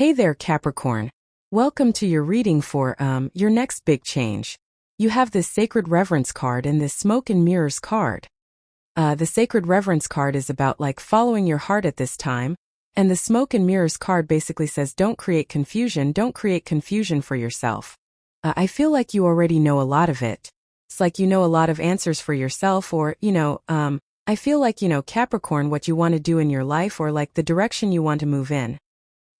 Hey there, Capricorn. Welcome to your reading for your next big change. You have this Sacred Reverence card and this Smoke and Mirrors card. The Sacred Reverence card is about following your heart at this time, and the Smoke and Mirrors card basically says don't create confusion for yourself. I feel like you already know a lot of it. It's like you know a lot of answers for yourself, or I feel like Capricorn, what you want to do in your life, or the direction you want to move in.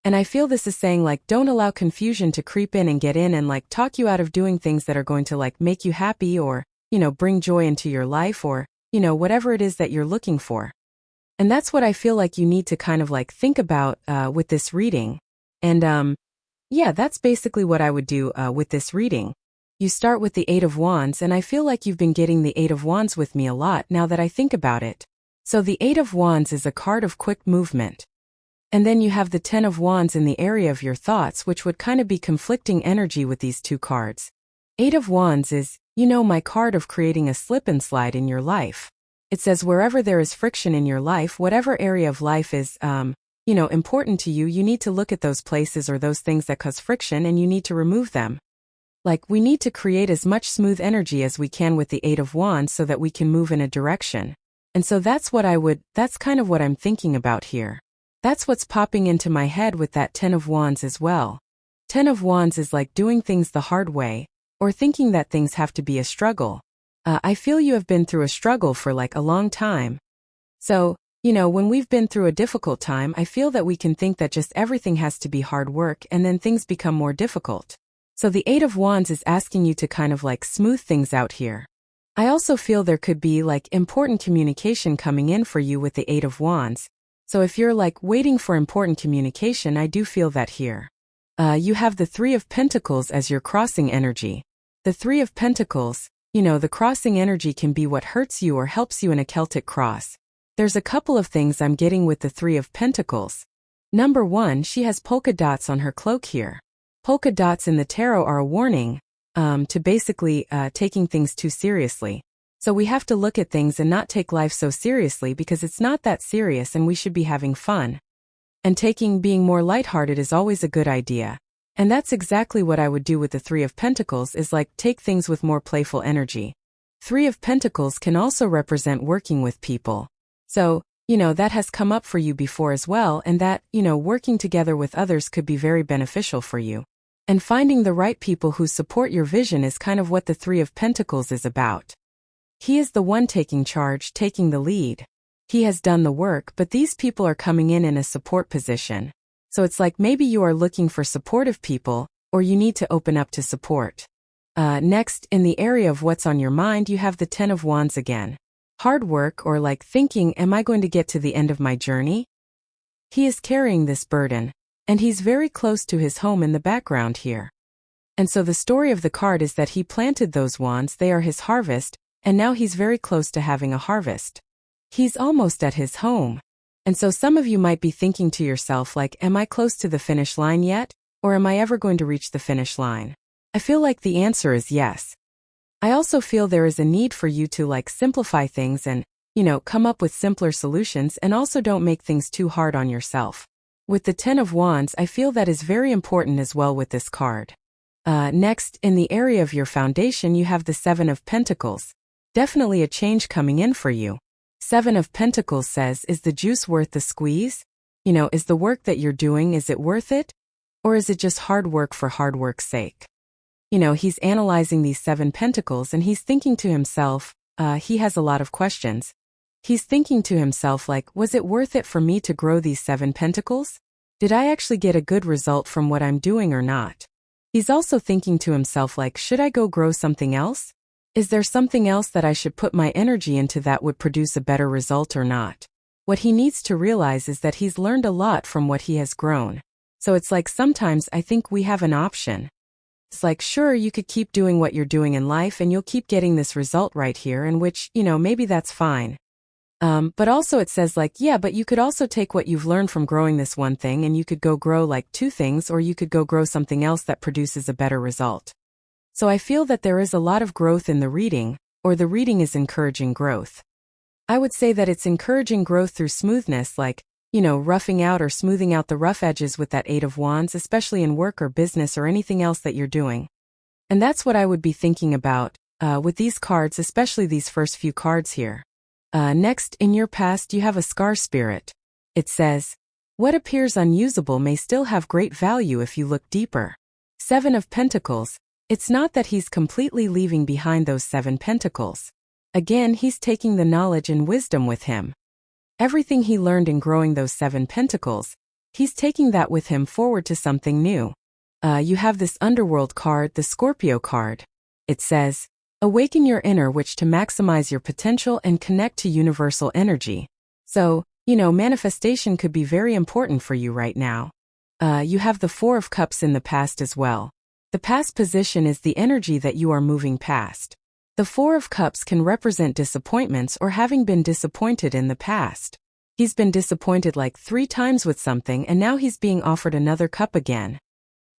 And I feel this is saying don't allow confusion to creep in and get in and talk you out of doing things that are going to make you happy, or bring joy into your life, or whatever it is that you're looking for. And that's what I feel like you need to kind of think about with this reading. And yeah, that's basically what I would do with this reading. You start with the Eight of Wands, and I feel like you've been getting the Eight of Wands with me a lot now that I think about it. So the Eight of Wands is a card of quick movement. And then you have the Ten of Wands in the area of your thoughts, which would kind of be conflicting energy with these two cards. Eight of Wands is, my card of creating a slip and slide in your life. It says wherever there is friction in your life, whatever area of life is, important to you, you need to look at those places or those things that cause friction, and you need to remove them. We need to create as much smooth energy as we can with the Eight of Wands so that we can move in a direction. And so that's kind of what I'm thinking about here. That's what's popping into my head with that Ten of Wands as well. Ten of Wands is doing things the hard way, or thinking that things have to be a struggle. I feel you have been through a struggle for a long time. So, when we've been through a difficult time, I feel that we can think that just everything has to be hard work, and then things become more difficult. So the Eight of Wands is asking you to kind of smooth things out here. I also feel there could be important communication coming in for you with the Eight of Wands. So if you're waiting for important communication, I do feel that here. You have the Three of Pentacles as your crossing energy. The Three of Pentacles, the crossing energy can be what hurts you or helps you in a Celtic cross. There's a couple of things I'm getting with the Three of Pentacles. Number one, she has polka dots on her cloak here. Polka dots in the tarot are a warning to basically taking things too seriously. So we have to look at things and not take life so seriously, because it's not that serious and we should be having fun. And being more lighthearted is always a good idea. And that's exactly what I would do with the Three of Pentacles, is take things with more playful energy. Three of Pentacles can also represent working with people. So, that has come up for you before as well, and that, working together with others could be very beneficial for you. And finding the right people who support your vision is kind of what the Three of Pentacles is about. He is the one taking charge, taking the lead. He has done the work, but these people are coming in a support position. So it's maybe you are looking for supportive people, or you need to open up to support. Next, in the area of what's on your mind, you have the Ten of Wands again. Hard work, or thinking, am I going to get to the end of my journey? He is carrying this burden, and he's very close to his home in the background here. And so the story of the card is that he planted those wands, they are his harvest, and now he's very close to having a harvest. He's almost at his home. And so some of you might be thinking to yourself am I close to the finish line yet? Or am I ever going to reach the finish line? I feel like the answer is yes. I also feel there is a need for you to simplify things and, come up with simpler solutions, and also don't make things too hard on yourself. With the Ten of Wands, I feel that is very important as well with this card. Next, in the area of your foundation, you have the Seven of Pentacles. Definitely a change coming in for you. Seven of Pentacles says, is the juice worth the squeeze? Is the work that you're doing, is it worth it? Or is it just hard work for hard work's sake? He's analyzing these Seven Pentacles, and he's thinking to himself, he has a lot of questions. He's thinking to himself was it worth it for me to grow these Seven Pentacles? Did I actually get a good result from what I'm doing or not? He's also thinking to himself should I go grow something else? Is there something else that I should put my energy into that would produce a better result or not? What he needs to realize is that he's learned a lot from what he has grown. So it's sometimes I think we have an option. It's sure, you could keep doing what you're doing in life and you'll keep getting this result right here, in which, maybe that's fine. But also it says yeah, but you could also take what you've learned from growing this one thing and you could go grow two things, or you could go grow something else that produces a better result. So I feel that there is a lot of growth in the reading, or the reading is encouraging growth. I would say that it's encouraging growth through smoothness, roughing out or smoothing out the rough edges with that Eight of Wands, especially in work or business or anything else that you're doing. And that's what I would be thinking about with these cards, especially these first few cards here. Next, in your past, you have a scar spirit. It says, what appears unusable may still have great value if you look deeper. Seven of Pentacles. It's not that he's completely leaving behind those 7 pentacles. Again, he's taking the knowledge and wisdom with him. Everything he learned in growing those 7 pentacles, he's taking that with him forward to something new. You have this underworld card, the Scorpio card. It says, awaken your inner witch to maximize your potential and connect to universal energy. So, manifestation could be very important for you right now. You have the Four of Cups in the past as well. The past position is the energy that you are moving past. The Four of Cups can represent disappointments or having been disappointed in the past. He's been disappointed like 3 times with something and now he's being offered another cup again.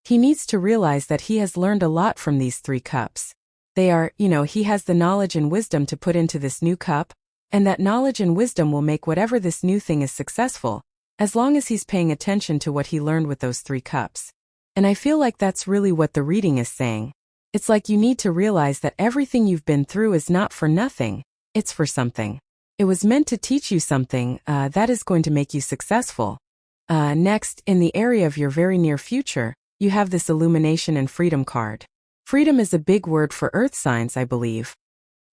He needs to realize that he has learned a lot from these 3 cups. They are, he has the knowledge and wisdom to put into this new cup, and that knowledge and wisdom will make whatever this new thing is successful, as long as he's paying attention to what he learned with those 3 cups. And I feel like that's really what the reading is saying. It's like you need to realize that everything you've been through is not for nothing, it's for something. It was meant to teach you something that is going to make you successful. Next, in the area of your very near future, you have this Illumination and Freedom card. Freedom is a big word for Earth signs, I believe.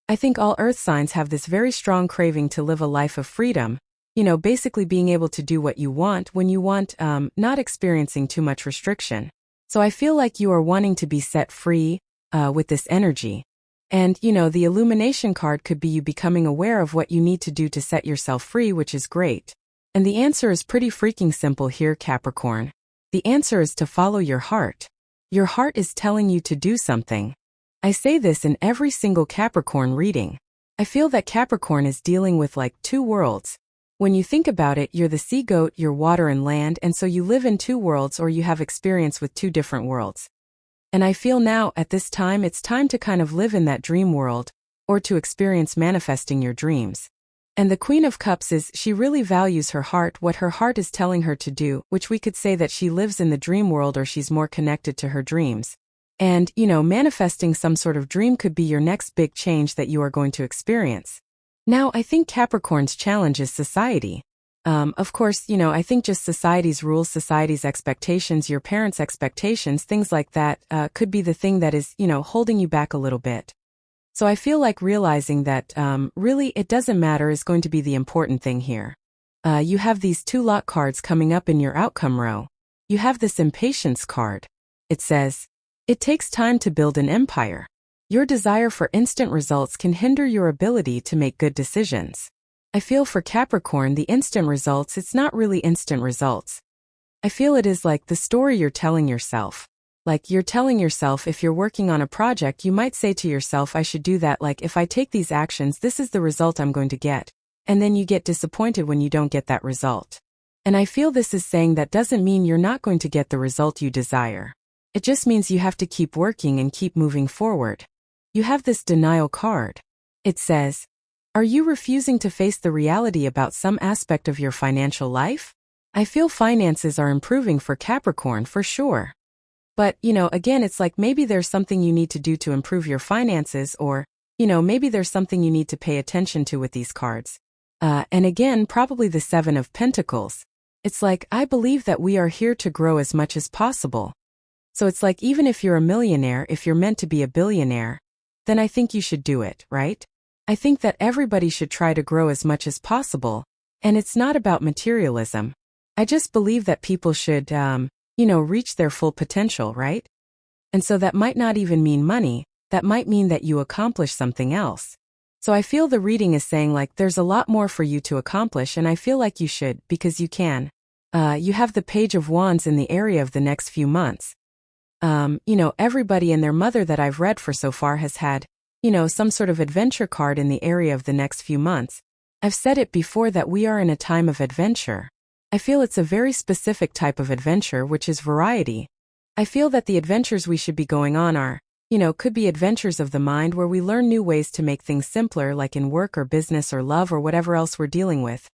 I think all Earth signs have this very strong craving to live a life of freedom, basically being able to do what you want when you want, not experiencing too much restriction. So I feel like you are wanting to be set free with this energy. And, the Illumination card could be you becoming aware of what you need to do to set yourself free, which is great. And the answer is pretty freaking simple here, Capricorn. The answer is to follow your heart. Your heart is telling you to do something. I say this in every single Capricorn reading. I feel that Capricorn is dealing with like 2 worlds. When you think about it, you're the sea goat, you're water and land, and so you live in 2 worlds or you have experience with 2 different worlds. And I feel now, at this time, it's time to kind of live in that dream world, or to experience manifesting your dreams. And the Queen of Cups she really values her heart, what her heart is telling her to do, which we could say that she lives in the dream world or she's more connected to her dreams. And, manifesting some sort of dream could be your next big change that you are going to experience. Now, I think Capricorn's challenge is society. Of course, I think just society's rules, society's expectations, your parents' expectations, things like that, could be the thing that is, holding you back a little bit. So I feel like realizing that, really, it doesn't matter is going to be the important thing here. You have these 2 lot cards coming up in your outcome row. You have this Impatience card. It says, it takes time to build an empire. Your desire for instant results can hinder your ability to make good decisions. I feel for Capricorn, the instant results, it's not really instant results. I feel it is like the story you're telling yourself. Like you're telling yourself if you're working on a project, you might say to yourself, I should do that. Like if I take these actions, this is the result I'm going to get. And then you get disappointed when you don't get that result. And I feel this is saying that doesn't mean you're not going to get the result you desire. It just means you have to keep working and keep moving forward. You have this Denial card. It says, are you refusing to face the reality about some aspect of your financial life? I feel finances are improving for Capricorn for sure. But, again, it's like maybe there's something you need to do to improve your finances or, maybe there's something you need to pay attention to with these cards. And again, probably the 7 of Pentacles. It's like, I believe that we are here to grow as much as possible. So it's like even if you're a millionaire, if you're meant to be a billionaire, then I think you should do it, right? I think that everybody should try to grow as much as possible, and it's not about materialism. I just believe that people should, reach their full potential, right? And so that might not even mean money, that might mean that you accomplish something else. So I feel the reading is saying like there's a lot more for you to accomplish, and I feel like you should, because you can. You have the Page of Wands in the area of the next few months. Everybody and their mother that I've read for so far has had, some sort of adventure card in the area of the next few months. I've said it before that we are in a time of adventure. I feel it's a very specific type of adventure, which is variety. I feel that the adventures we should be going on are, could be adventures of the mind where we learn new ways to make things simpler, like in work or business or love or whatever else we're dealing with.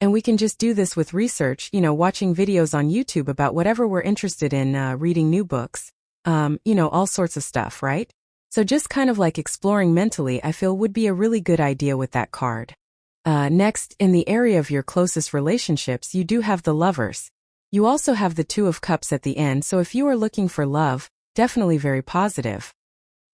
And we can just do this with research, watching videos on YouTube about whatever we're interested in, reading new books, all sorts of stuff, right? So just kind of like exploring mentally, I feel would be a really good idea with that card. Next, in the area of your closest relationships, you do have the Lovers. You also have the Two of Cups at the end, so if you are looking for love, definitely very positive.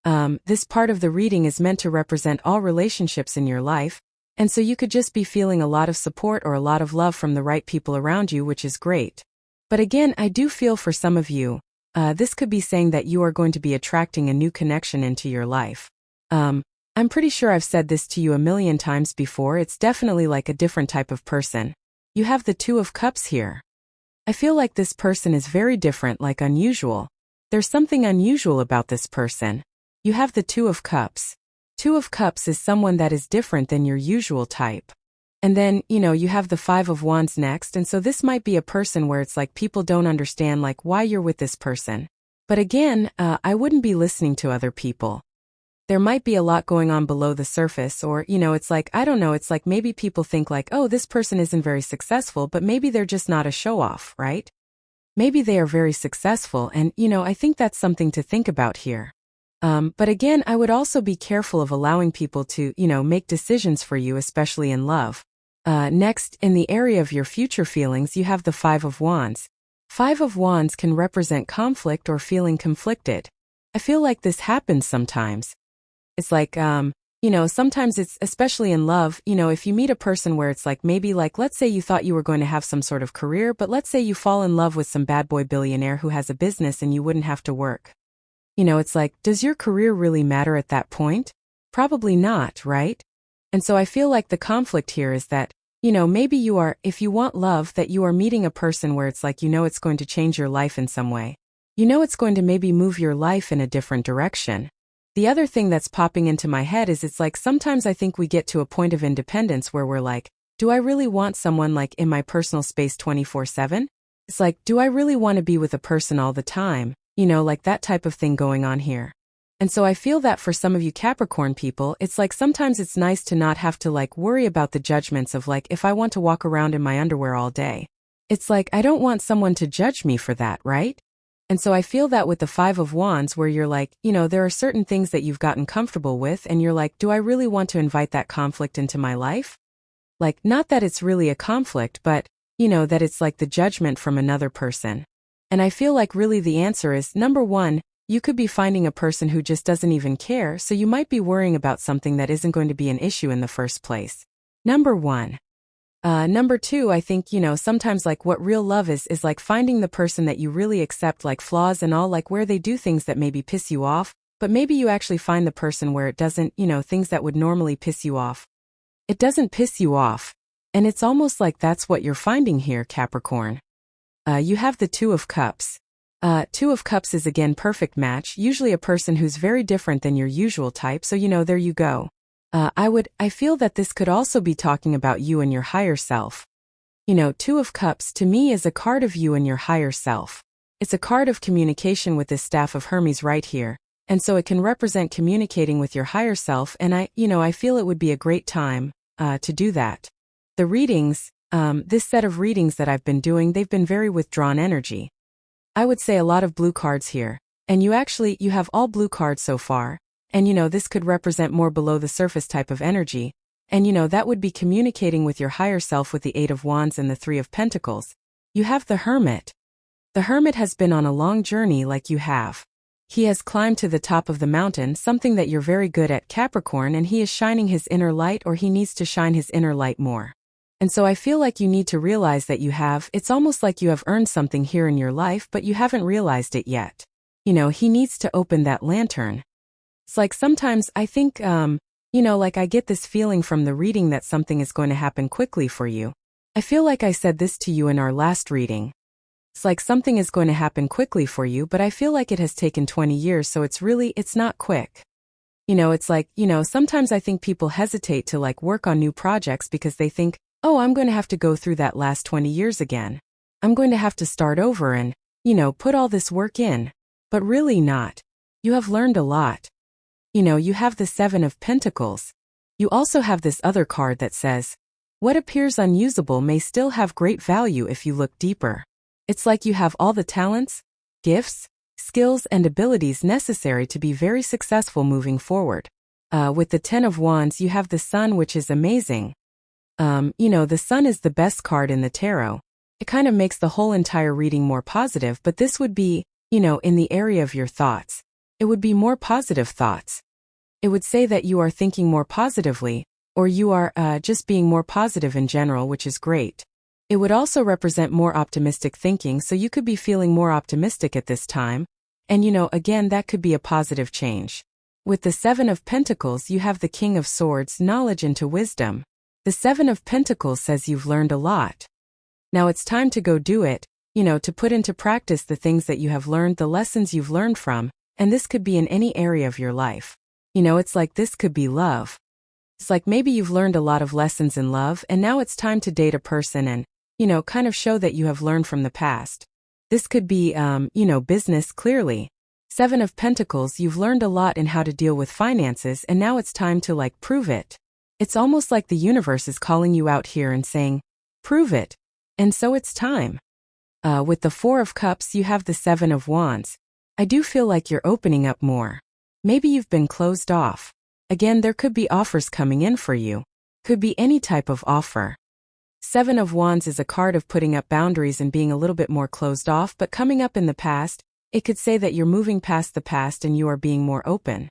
This part of the reading is meant to represent all relationships in your life, and so you could just be feeling a lot of support or a lot of love from the right people around you, which is great. But again, I do feel for some of you, this could be saying that you are going to be attracting a new connection into your life. I'm pretty sure I've said this to you a million times before, it's definitely like a different type of person. You have the Two of Cups here. I feel like this person is very different, like unusual. There's something unusual about this person. You have the Two of Cups. Two of Cups is someone that is different than your usual type. And then, you have the Five of Wands next, and so this might be a person where it's like people don't understand like why you're with this person. But again, I wouldn't be listening to other people. There might be a lot going on below the surface, or, it's like, I don't know, it's like maybe people think like, oh, this person isn't very successful, but maybe they're just not a show-off, right? Maybe they are very successful, and, I think that's something to think about here. But again, I would also be careful of allowing people to, make decisions for you, especially in love. Next, in the area of your future feelings, you have the Five of Wands. Five of Wands can represent conflict or feeling conflicted. I feel like this happens sometimes. It's like, sometimes it's, especially in love, if you meet a person where it's like, maybe like, let's say you thought you were going to have some sort of career, but let's say you fall in love with some bad boy billionaire who has a business and you wouldn't have to work. It's like, does your career really matter at that point? Probably not, right? And so I feel like the conflict here is that, maybe you are, if you want love, that you are meeting a person where it's like, it's going to change your life in some way. It's going to maybe move your life in a different direction. The other thing that's popping into my head is it's like sometimes I think we get to a point of independence where we're like, do I really want someone like in my personal space 24/7? It's like, do I really want to be with a person all the time? Like that type of thing going on here. And so I feel that for some of you Capricorn people, it's like sometimes it's nice to not have to like worry about the judgments of like, if I want to walk around in my underwear all day. It's like, I don't want someone to judge me for that, right? And so I feel that with the Five of Wands where you're like, there are certain things that you've gotten comfortable with and you're like, do I really want to invite that conflict into my life? Like, not that it's really a conflict, but, that it's like the judgment from another person. And I feel like really the answer is, number one, you could be finding a person who just doesn't even care, so you might be worrying about something that isn't going to be an issue in the first place. Number one. Number two, I think, sometimes like what real love is like finding the person that you really accept like flaws and all, like where they do things that maybe piss you off, but maybe you actually find the person where it doesn't, things that would normally piss you off. It doesn't piss you off. And it's almost like that's what you're finding here, Capricorn. You have the Two of Cups. Two of Cups is again perfect match, usually a person who's very different than your usual type, so there you go. I feel that this could also be talking about you and your higher self. Two of Cups to me is a card of you and your higher self. It's a card of communication with this staff of Hermes right here, and so it can represent communicating with your higher self, and I feel it would be a great time, to do that. The readings, this set of readings that I've been doing, they've been very withdrawn energy. I would say a lot of blue cards here, and you have all blue cards so far. And this could represent more below the surface type of energy. And that would be communicating with your higher self with the Eight of Wands and the Three of Pentacles. You have the Hermit. The Hermit has been on a long journey like you have. He has climbed to the top of the mountain, something that you're very good at, Capricorn, and he is shining his inner light, or he needs to shine his inner light more. And so I feel like you need to realize that it's almost like you have earned something here in your life, but you haven't realized it yet. He needs to open that lantern. It's like sometimes I think, like I get this feeling from the reading that something is going to happen quickly for you. I feel like I said this to you in our last reading. It's like something is going to happen quickly for you, but I feel like it has taken 20 years, so it's not quick. It's like, sometimes I think people hesitate to like work on new projects because they think, oh, I'm going to have to go through that last 20 years again. I'm going to have to start over and, put all this work in. But really not. You have learned a lot. You have the Seven of Pentacles. You also have this other card that says, What appears unusable may still have great value if you look deeper. It's like you have all the talents, gifts, skills, and abilities necessary to be very successful moving forward. With the Ten of Wands, you have the Sun, which is amazing. The Sun is the best card in the tarot. It kind of makes the whole entire reading more positive, but this would be, in the area of your thoughts. It would be more positive thoughts. It would say that you are thinking more positively, or you are just being more positive in general, which is great. It would also represent more optimistic thinking, so you could be feeling more optimistic at this time. And again, that could be a positive change. With the Seven of Pentacles, you have the King of Swords, knowledge into wisdom. The Seven of Pentacles says you've learned a lot. Now it's time to go do it, to put into practice the things that you have learned, the lessons you've learned from, and this could be in any area of your life. It's like this could be love. It's like maybe you've learned a lot of lessons in love, and now it's time to date a person and, kind of show that you have learned from the past. This could be, business, clearly. Seven of Pentacles, you've learned a lot in how to deal with finances, and now it's time to, prove it. It's almost like the universe is calling you out here and saying, prove it. And so it's time. With the Four of Cups, you have the Seven of Wands. I do feel like you're opening up more. Maybe you've been closed off. Again, there could be offers coming in for you. Could be any type of offer. Seven of Wands is a card of putting up boundaries and being a little bit more closed off, but coming up in the past, it could say that you're moving past the past and you are being more open.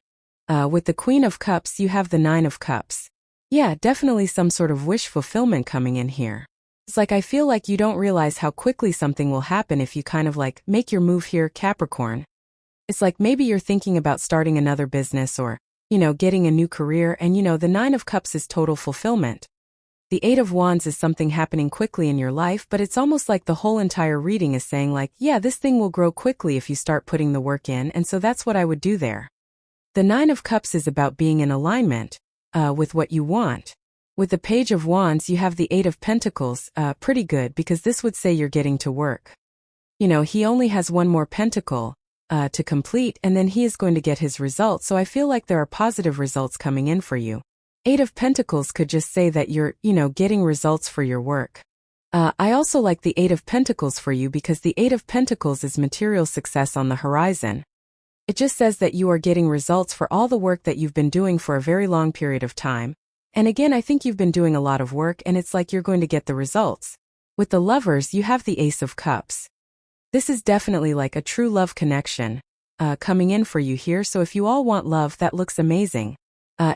With the Queen of Cups, you have the Nine of Cups. Yeah, definitely some sort of wish fulfillment coming in here. It's like I feel like you don't realize how quickly something will happen if you kind of make your move here, Capricorn. It's like maybe you're thinking about starting another business or, getting a new career, and the Nine of Cups is total fulfillment. The Eight of Wands is something happening quickly in your life, but it's almost like the whole entire reading is saying yeah, this thing will grow quickly if you start putting the work in, and so that's what I would do there. The Nine of Cups is about being in alignment with what you want. With the Page of Wands, you have the Eight of Pentacles, pretty good because this would say you're getting to work. He only has one more pentacle to complete, and then he is going to get his results, so I feel like there are positive results coming in for you. Eight of Pentacles could just say that you're, getting results for your work. I also like the Eight of Pentacles for you because the Eight of Pentacles is material success on the horizon. It just says that you are getting results for all the work that you've been doing for a very long period of time. And again, I think you've been doing a lot of work and it's like you're going to get the results. With the Lovers, you have the Ace of Cups. This is definitely like a true love connection coming in for you here, so if you all want love, that looks amazing.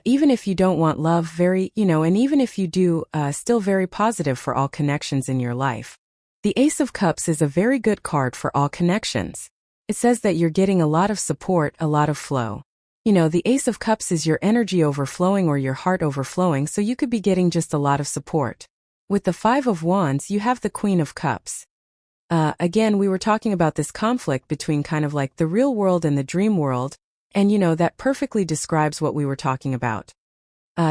Even if you don't want love, and even if you do, still very positive for all connections in your life. The Ace of Cups is a very good card for all connections. It says that you're getting a lot of support, a lot of flow. The Ace of Cups is your energy overflowing or your heart overflowing, so you could be getting just a lot of support. With the Five of Wands, you have the Queen of Cups. Again, we were talking about this conflict between kind of like the real world and the dream world, and that perfectly describes what we were talking about.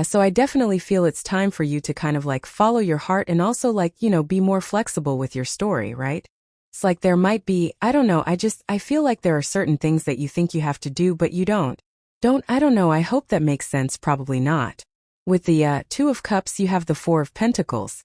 So I definitely feel it's time for you to kind of follow your heart and also be more flexible with your story, right? It's like there might be, I don't know, I feel like there are certain things that you think you have to do, but you don't. I don't know, I hope that makes sense, probably not. With the Two of Cups, you have the Four of Pentacles.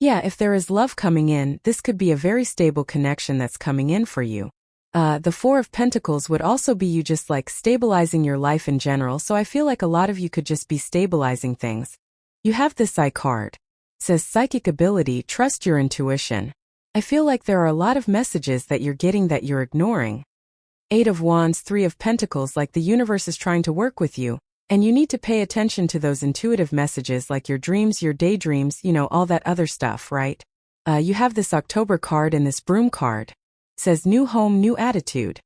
Yeah, if there is love coming in, this could be a very stable connection that's coming in for you. The Four of Pentacles would also be you just stabilizing your life in general, so I feel like a lot of you could just be stabilizing things. You have this Eye card. It says psychic ability, trust your intuition. I feel like there are a lot of messages that you're getting that you're ignoring. Eight of Wands, Three of Pentacles, like the universe is trying to work with you, and you need to pay attention to those intuitive messages like your dreams, your daydreams, all that other stuff, right? You have this October card and this Broom card. It says new home, new attitude.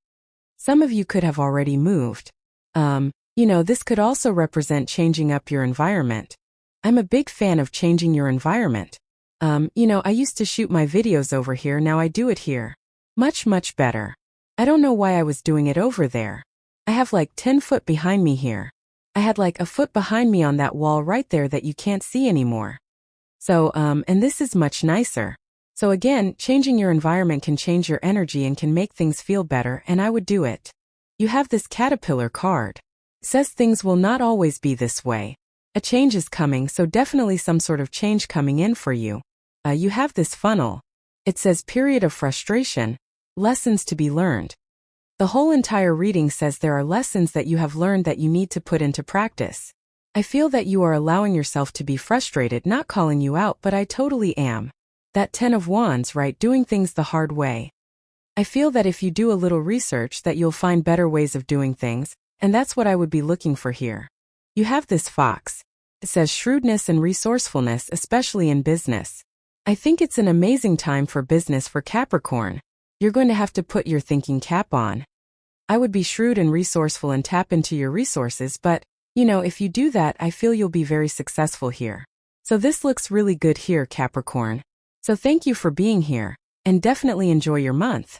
Some of you could have already moved. This could also represent changing up your environment. I'm a big fan of changing your environment. I used to shoot my videos over here, now I do it here. Much, much better. I don't know why I was doing it over there. I have 10 foot behind me here. I had a foot behind me on that wall right there that you can't see anymore. So, and this is much nicer. So again, changing your environment can change your energy and can make things feel better, and I would do it. You have this Caterpillar card. It says things will not always be this way. A change is coming, so definitely some sort of change coming in for you. You have this funnel. It says period of frustration, lessons to be learned. The whole entire reading says there are lessons that you have learned that you need to put into practice. I feel that you are allowing yourself to be frustrated, not calling you out, but I totally am. That 10 of Wands, right? Doing things the hard way. I feel that if you do a little research that you'll find better ways of doing things, and that's what I would be looking for here. You have this fox. It says shrewdness and resourcefulness, especially in business. I think it's an amazing time for business for Capricorn. You're going to have to put your thinking cap on. I would be shrewd and resourceful and tap into your resources, but, if you do that, I feel you'll be very successful here. So this looks really good here, Capricorn. So thank you for being here, and definitely enjoy your month.